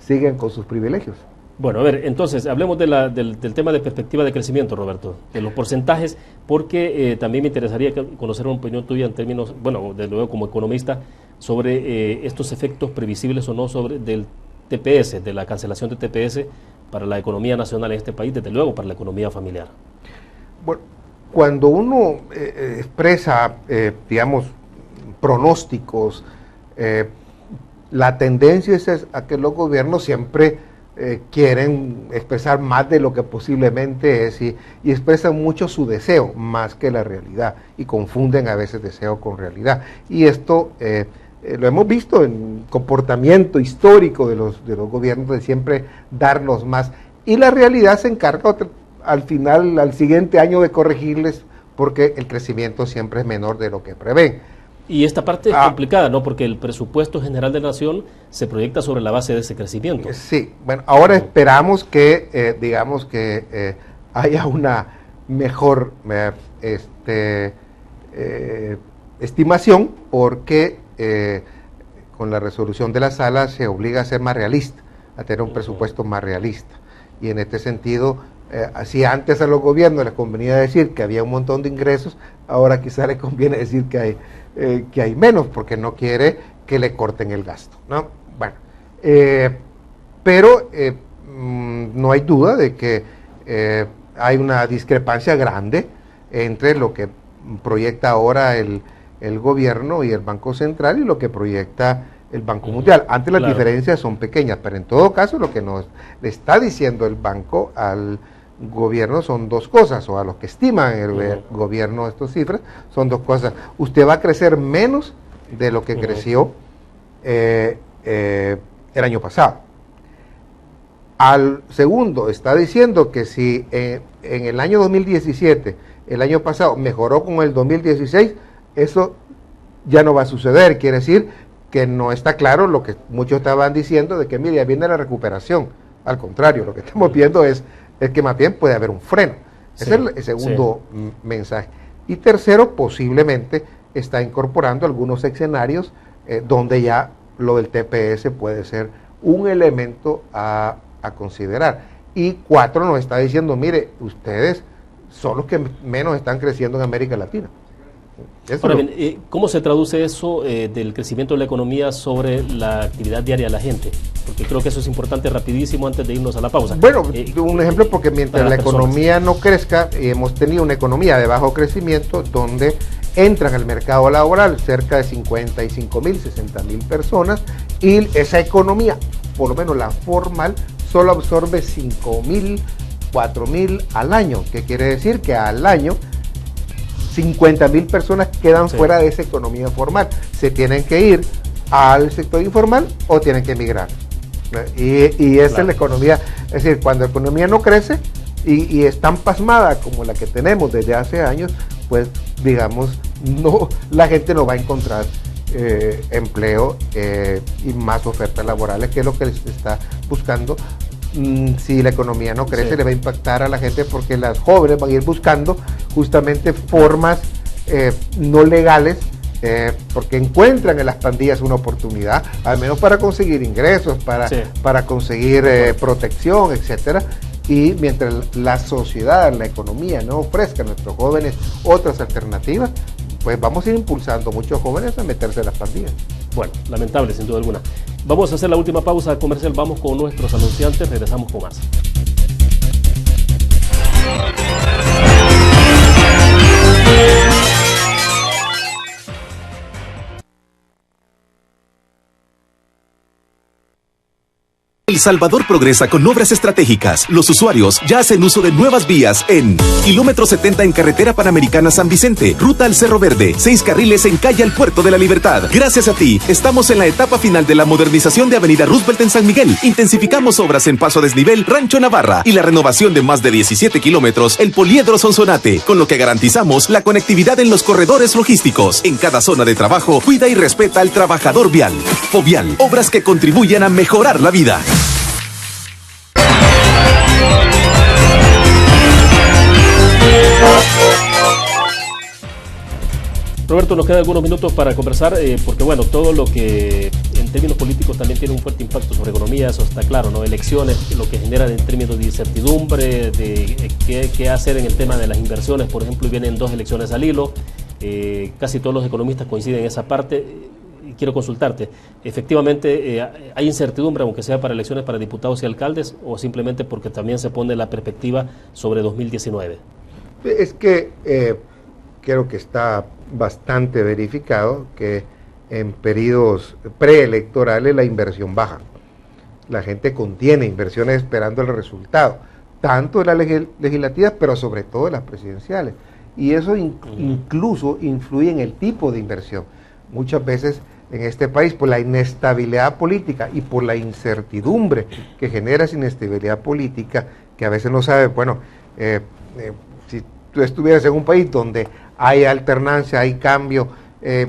siguen con sus privilegios. Bueno, a ver, entonces, hablemos del tema de perspectiva de crecimiento, Roberto, de los porcentajes, porque también me interesaría conocer una opinión tuya en términos, bueno, desde luego como economista, sobre estos efectos previsibles o no del TPS, de la cancelación de TPS para la economía nacional en este país, desde luego para la economía familiar. Bueno, cuando uno expresa, digamos, pronósticos, la tendencia es a que los gobiernos siempre quieren expresar más de lo que posiblemente es, y expresan mucho su deseo más que la realidad, y confunden a veces deseo con realidad. Y esto lo hemos visto en comportamiento histórico de los gobiernos, de siempre darnos más, y la realidad se encarga al final, al siguiente año, de corregirles, porque el crecimiento siempre es menor de lo que prevén. Y esta parte es complicada, ¿no? Porque el presupuesto general de la nación se proyecta sobre la base de ese crecimiento. Sí, bueno, ahora esperamos que, digamos que haya una mejor estimación, porque con la resolución de la sala se obliga a ser más realista, a tener un presupuesto más realista. Y en este sentido, si antes a los gobiernos les convenía decir que había un montón de ingresos, ahora quizá les conviene decir que hay menos, porque no quiere que le corten el gasto, ¿no? Bueno, pero no hay duda de que hay una discrepancia grande entre lo que proyecta ahora el gobierno y el Banco Central y lo que proyecta el Banco Mundial. Antes las diferencias son pequeñas, pero en todo caso lo que nos le está diciendo el banco al gobierno son dos cosas, o a los que estiman el gobierno estas cifras, son dos cosas. Usted va a crecer menos de lo que creció el año pasado. Al segundo, está diciendo que si en el año 2017, el año pasado, mejoró con el 2016, eso ya no va a suceder. Quiere decir que no está claro lo que muchos estaban diciendo, de que mire, ya viene la recuperación. Al contrario, lo que estamos viendo es que más bien puede haber un freno. Ese es el segundo mensaje. Y tercero, posiblemente está incorporando algunos escenarios donde ya lo del TPS puede ser un elemento a considerar. Y cuatro, nos está diciendo, mire, ustedes son los que menos están creciendo en América Latina. Ahora bien, ¿cómo se traduce eso del crecimiento de la economía sobre la actividad diaria de la gente? Porque creo que eso es importante, rapidísimo, antes de irnos a la pausa. Bueno, un ejemplo, porque mientras la economía no crezca, hemos tenido una economía de bajo crecimiento, donde entran al mercado laboral cerca de 55,000, 60,000 personas, y esa economía, por lo menos la formal, solo absorbe 5,000, 4,000 al año, que quiere decir que al año 50,000 personas quedan fuera de esa economía formal. Se tienen que ir al sector informal o tienen que emigrar. Y esa es la economía. Es decir, cuando la economía no crece y es tan pasmada como la que tenemos desde hace años, pues digamos, la gente no va a encontrar empleo y más ofertas laborales, que es lo que les está buscando. Si la economía no crece, le va a impactar a la gente, porque las jóvenes van a ir buscando justamente formas no legales, porque encuentran en las pandillas una oportunidad, al menos para conseguir ingresos, para conseguir protección, etcétera. Y mientras la sociedad, la economía no ofrezca a nuestros jóvenes otras alternativas, pues vamos a ir impulsando a muchos jóvenes a meterse en las pandillas. Bueno, lamentable sin duda alguna. Vamos a hacer la última pausa comercial, vamos con nuestros anunciantes, regresamos con más. El Salvador progresa con obras estratégicas. Los usuarios ya hacen uso de nuevas vías en kilómetro 70 en carretera panamericana San Vicente, ruta al Cerro Verde, 6 carriles en calle al Puerto de la Libertad. Gracias a ti, estamos en la etapa final de la modernización de Avenida Roosevelt en San Miguel. Intensificamos obras en Paso a Desnivel, Rancho Navarra y la renovación de más de 17 kilómetros, el Poliedro Sonsonate, con lo que garantizamos la conectividad en los corredores logísticos. En cada zona de trabajo, cuida y respeta al trabajador vial. Fovial, obras que contribuyen a mejorar la vida. Roberto, nos quedan algunos minutos para conversar, porque bueno, todo lo que en términos políticos también tiene un fuerte impacto sobre economía, eso está claro, ¿no? Elecciones, lo que generan en términos de incertidumbre, de qué hacer en el tema de las inversiones, por ejemplo, y vienen 2 elecciones al hilo, casi todos los economistas coinciden en esa parte. Quiero consultarte, ¿efectivamente hay incertidumbre, aunque sea para elecciones para diputados y alcaldes, o simplemente porque también se pone la perspectiva sobre 2019? Es que creo que está bastante verificado que en periodos preelectorales la inversión baja. La gente contiene inversiones esperando el resultado, tanto de las legislativas, pero sobre todo de las presidenciales. Y eso incluso influye en el tipo de inversión. Muchas veces en este país, por la inestabilidad política y por la incertidumbre que genera esa inestabilidad política, que a veces no sabe, bueno, si tú estuvieras en un país donde hay alternancia, hay cambio,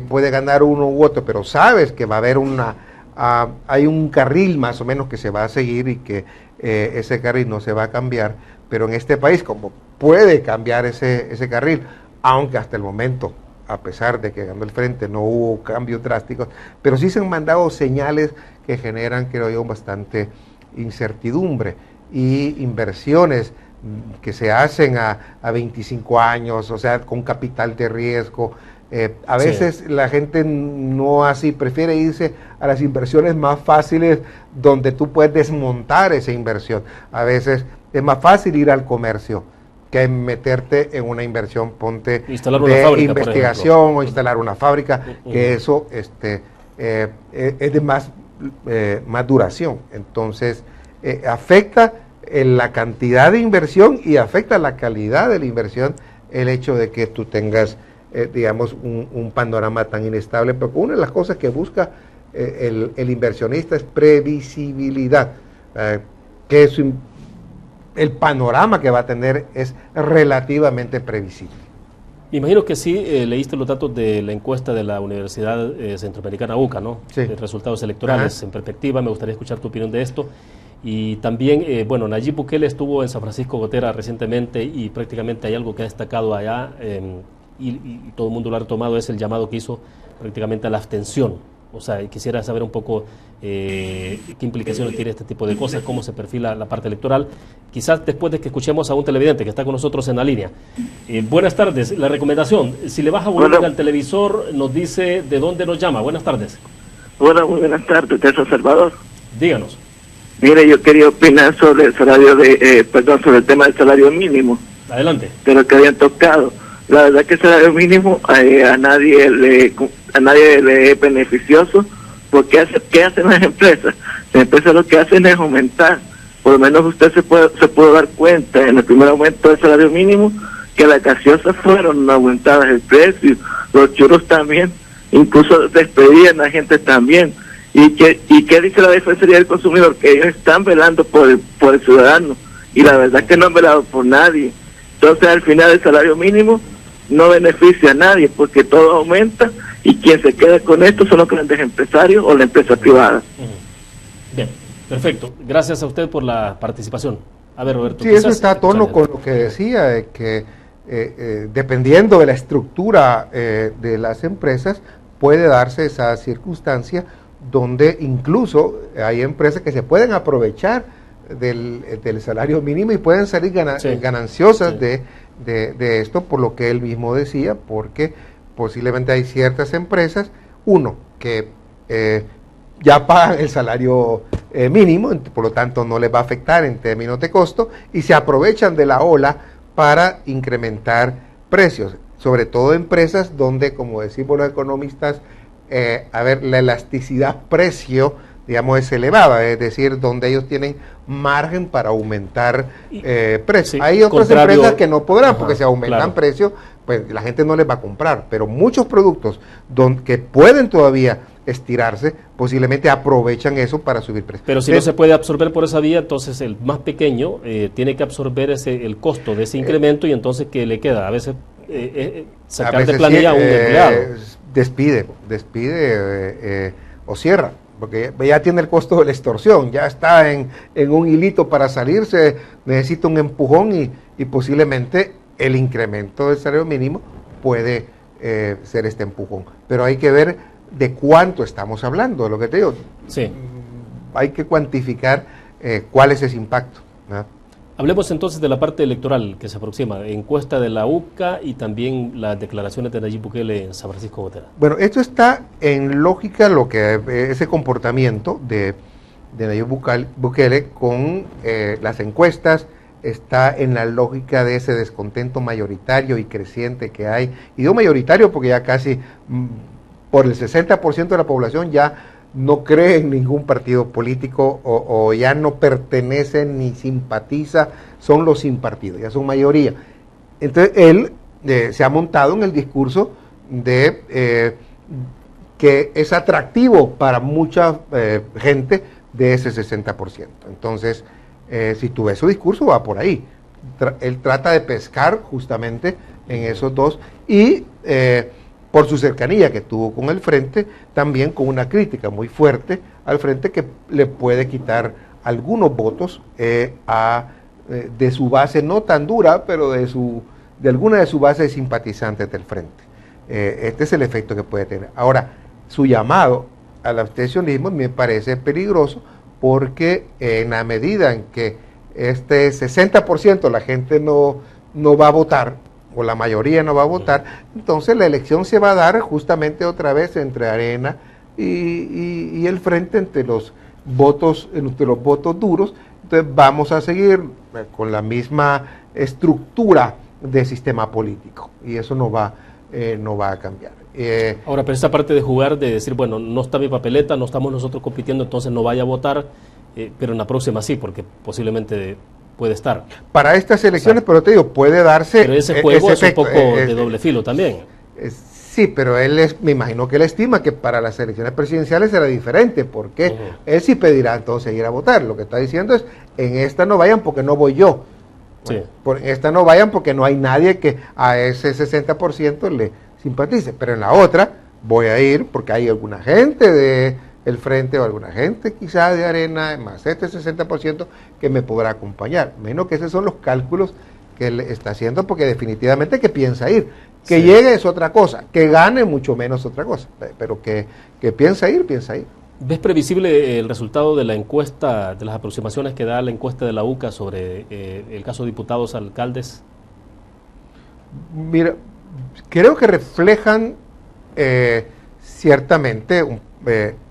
puede ganar uno u otro, pero sabes que va a haber hay un carril más o menos que se va a seguir y que ese carril no se va a cambiar, pero en este país, como puede cambiar ese carril, aunque hasta el momento, a pesar de que ganó el frente, no hubo cambios drásticos, pero sí se han mandado señales que generan, creo yo, bastante incertidumbre y inversiones que se hacen a 25 años, o sea, con capital de riesgo. A veces la gente no así, prefiere irse a las inversiones más fáciles donde tú puedes desmontar esa inversión. A veces es más fácil ir al comercio que meterte en una inversión, ponte instalar una de fábrica, investigación o instalar una fábrica, que eso es de más duración. Entonces, afecta la cantidad de inversión y afecta la calidad de la inversión el hecho de que tú tengas, digamos, un panorama tan inestable, porque una de las cosas que busca el inversionista es previsibilidad, que es el panorama que va a tener es relativamente previsible. Me imagino que sí leíste los datos de la encuesta de la Universidad Centroamericana UCA, ¿no? Sí. De resultados electorales. Ajá. En perspectiva, me gustaría escuchar tu opinión de esto. Y también, bueno, Nayib Bukele estuvo en San Francisco Gotera recientemente y prácticamente hay algo que ha destacado allá y todo el mundo lo ha retomado, es el llamado que hizo prácticamente a la abstención. O sea, quisiera saber un poco qué implicaciones tiene este tipo de cosas, cómo se perfila la parte electoral. Quizás después de que escuchemos a un televidente que está con nosotros en la línea. Buenas tardes. La recomendación, si le baja volumen al televisor, nos dice de dónde nos llama. Buenas tardes. Hola, muy buenas tardes. ¿De San Salvador? Díganos. Mire, yo quería opinar sobre el salario sobre el tema del salario mínimo. Adelante. De lo que habían tocado. La verdad que el salario mínimo a nadie le es beneficioso, porque ¿qué hacen las empresas? Las empresas lo que hacen es aumentar. Por lo menos usted se puede dar cuenta en el primer aumento del salario mínimo que las gaseosas fueron aumentadas el precio, los churros también, incluso despedían a la gente también. ¿Y qué dice la Defensoría del Consumidor? Que ellos están velando por el ciudadano, y la verdad que no han velado por nadie. Entonces al final el salario mínimo no beneficia a nadie, porque todo aumenta y quien se queda con esto son los grandes empresarios o la empresa privada. Bien, perfecto. Gracias a usted por la participación. A ver, Roberto. Sí, eso está a tono con lo que decía, que dependiendo de la estructura de las empresas, puede darse esa circunstancia donde incluso hay empresas que se pueden aprovechar del salario mínimo y pueden salir gananciosas de esto, por lo que él mismo decía, porque posiblemente hay ciertas empresas, uno, que ya pagan el salario mínimo, por lo tanto no les va a afectar en términos de costo, y se aprovechan de la ola para incrementar precios, sobre todo empresas donde, como decimos los economistas, la elasticidad precio, digamos, es elevada, es decir, donde ellos tienen margen para aumentar precios. Sí, hay otras empresas que no podrán, porque si aumentan precios, pues la gente no les va a comprar, pero muchos productos que pueden todavía estirarse, posiblemente aprovechan eso para subir precios. Pero si no se puede absorber por esa vía, entonces el más pequeño tiene que absorber el costo de ese incremento, y entonces ¿qué le queda? A veces sacar de planilla a un empleado. Despide o cierra, porque ya tiene el costo de la extorsión, ya está en un hilito para salirse, necesita un empujón, y posiblemente el incremento del salario mínimo puede ser este empujón. Pero hay que ver de cuánto estamos hablando, de lo que te digo. Sí. Hay que cuantificar cuál es ese impacto, ¿no? Hablemos entonces de la parte electoral que se aproxima, encuesta de la UCA y también las declaraciones de Nayib Bukele en San Francisco Gotera. Bueno, esto está en lógica, ese comportamiento de Nayib Bukele con las encuestas, está en la lógica de ese descontento mayoritario y creciente que hay, y digo mayoritario porque ya casi por el 60% de la población ya no cree en ningún partido político, o ya no pertenece ni simpatiza, son los sin partido, ya son mayoría. Entonces él se ha montado en el discurso de que es atractivo para mucha gente de ese 60%. Entonces, si tú ves su discurso, va por ahí. Él trata de pescar justamente en esos dos, y por su cercanía que tuvo con el Frente, también con una crítica muy fuerte al Frente que le puede quitar algunos votos de su base no tan dura, pero de alguna de su base de simpatizantes del Frente. Este es el efecto que puede tener. Ahora, su llamado al abstencionismo me parece peligroso, porque en la medida en que este 60% la gente no va a votar, o la mayoría no va a votar, entonces la elección se va a dar justamente otra vez entre Arena y el Frente, entre los votos duros. Entonces vamos a seguir con la misma estructura de sistema político, y eso no va a cambiar. Ahora, pero esa parte de jugar, de decir, bueno, no está mi papeleta, no estamos nosotros compitiendo, entonces no vaya a votar, pero en la próxima sí, porque posiblemente puede estar. Para estas elecciones, pero te digo, puede darse. Pero ese juego es un poco de doble filo también. Sí, pero me imagino que él estima que para las elecciones presidenciales será diferente, porque él sí pedirá entonces ir a votar. Lo que está diciendo es, en esta no vayan porque no voy yo. Bueno, en esta no vayan porque no hay nadie que a ese 60% le simpatice, pero en la otra voy a ir porque hay alguna gente de el Frente o alguna gente quizá de Arena, más este 60% que me podrá acompañar. Menos que esos son los cálculos que él está haciendo, porque definitivamente que piensa ir. Que llegue es otra cosa, que gane mucho menos otra cosa, pero que piensa ir, piensa ir. ¿Ves previsible el resultado de la encuesta, de las aproximaciones que da la encuesta de la UCA sobre el caso de diputados alcaldes? Mira, creo que reflejan ciertamente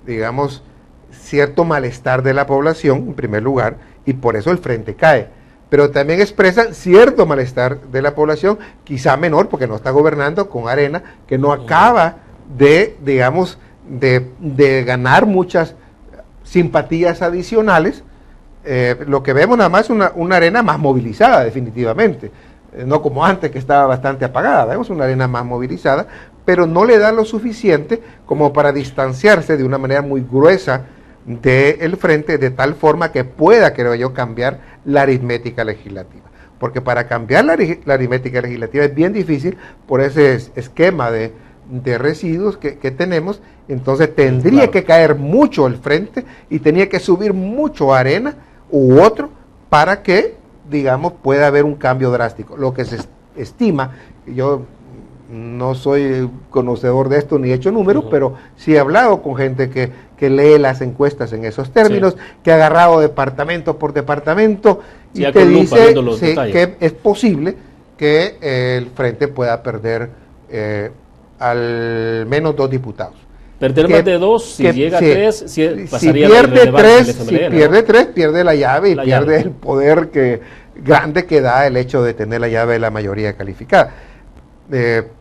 digamos, cierto malestar de la población, en primer lugar, y por eso el Frente cae. Pero también expresan cierto malestar de la población, quizá menor, porque no está gobernando con Arena, que no acaba de, digamos, de ganar muchas simpatías adicionales. Lo que vemos nada más es una Arena más movilizada, definitivamente. No como antes, que estaba bastante apagada. Vemos una Arena más movilizada, pero no le da lo suficiente como para distanciarse de una manera muy gruesa del Frente, de tal forma que pueda, creo yo, cambiar la aritmética legislativa. Porque para cambiar la aritmética legislativa es bien difícil por ese esquema de residuos que tenemos. Entonces tendría que caer mucho el Frente y tenía que subir mucho Arena u otro para que, digamos, pueda haber un cambio drástico. Lo que se estima, yo no soy conocedor de esto ni he hecho números, pero sí he hablado con gente que lee las encuestas en esos términos, que ha agarrado departamento por departamento y te dice que es posible que el Frente pueda perder al menos 2 diputados. Perder más de 2, si llega a 3, pasaría si la pierde irrelevancia 3, del si FMLN, pierde ¿no? 3, pierde la llave y La pierde llave. el poder grande que da el hecho de tener la llave de la mayoría calificada.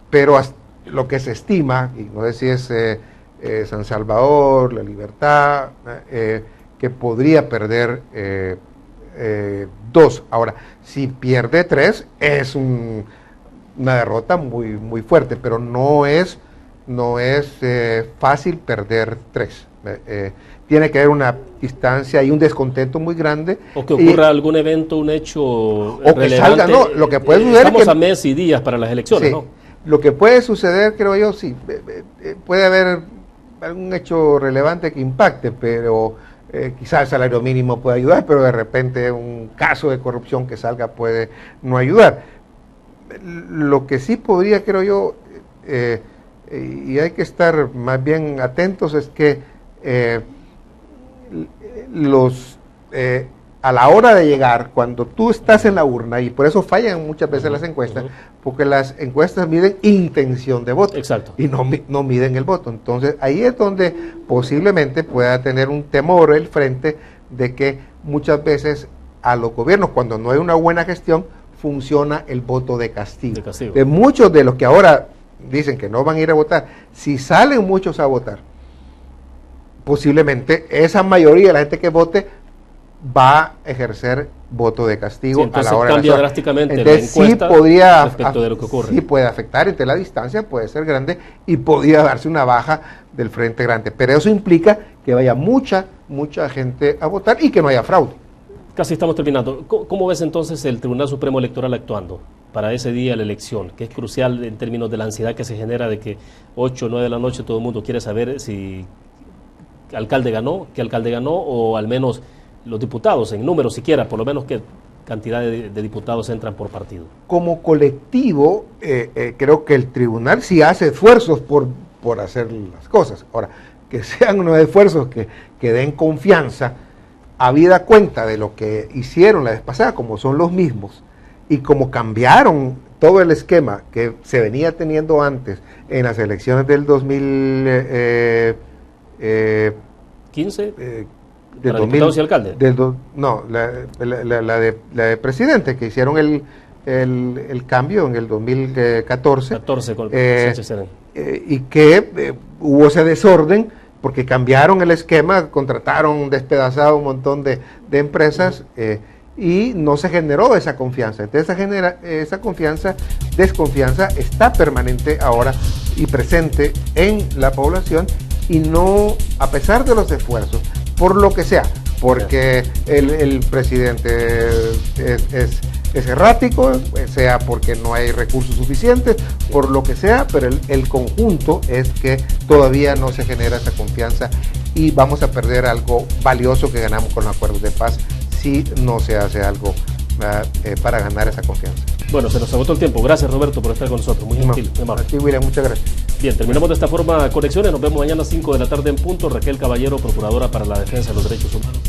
Pero lo que se estima, y no sé si es San Salvador, La Libertad, que podría perder 2. Ahora, si pierde 3, es una derrota muy, muy fuerte, pero no es fácil perder 3. Tiene que haber una distancia y un descontento muy grande. O que ocurra algún evento, un hecho o relevante. que salga, no, lo que puede suceder estamos es que, a mes y días para las elecciones, sí, ¿no? lo que puede suceder, creo yo, sí, puede haber algún hecho relevante que impacte, pero quizás el salario mínimo puede ayudar, pero de repente un caso de corrupción que salga puede no ayudar. Lo que sí podría, creo yo, y hay que estar más bien atentos, es que a la hora de llegar, cuando tú estás en la urna, y por eso fallan muchas veces las encuestas, porque las encuestas miden intención de voto. Exacto. Y no miden el voto. Entonces ahí es donde posiblemente pueda tener un temor el frente de que muchas veces a los gobiernos, cuando no hay una buena gestión, funciona el voto de castigo. De castigo. De muchos de los que ahora dicen que no van a ir a votar, si salen muchos a votar, posiblemente esa mayoría de la gente que vote va a ejercer voto de castigo, Sí, a la hora cambia de la drásticamente entonces, la encuesta sí podría respecto de lo que ocurre. Sí puede afectar, entre la distancia puede ser grande y podría darse una baja del frente grande, pero eso implica que vaya mucha gente a votar y que no haya fraude. Casi estamos terminando. ¿Cómo ves entonces el Tribunal Supremo Electoral actuando para ese día de la elección, que es crucial en términos de la ansiedad que se genera de que 8 o 9 de la noche todo el mundo quiere saber si qué alcalde ganó, o al menos los diputados, en números siquiera, por lo menos qué cantidad de diputados entran por partido? Como colectivo, creo que el tribunal sí hace esfuerzos por hacer las cosas. Ahora, que sean unos esfuerzos que den confianza, habida cuenta de lo que hicieron la vez pasada, como son los mismos, y como cambiaron todo el esquema que se venía teniendo antes en las elecciones del 15 del para diputados y alcaldes. La de presidente, que hicieron el cambio en el 2014. 14 con Sánchez Serén. Y que hubo ese desorden porque cambiaron el esquema, contrataron despedazado un montón de empresas y no se generó esa confianza. Entonces esa desconfianza está permanente ahora y presente en la población, y no, a pesar de los esfuerzos, por lo que sea, porque el presidente es errático, sea porque no hay recursos suficientes, por lo que sea, pero el conjunto es que todavía no se genera esa confianza y vamos a perder algo valioso que ganamos con los acuerdos de paz si no se hace algo para ganar esa confianza. Bueno, se nos agotó el tiempo. Gracias, Roberto, por estar con nosotros. Muy gentil, muy amable. Aquí, William, muchas gracias. Bien, terminamos de esta forma Conexiones. Nos vemos mañana a 5 de la tarde en punto. Raquel Caballero, Procuradora para la Defensa de los Derechos Humanos.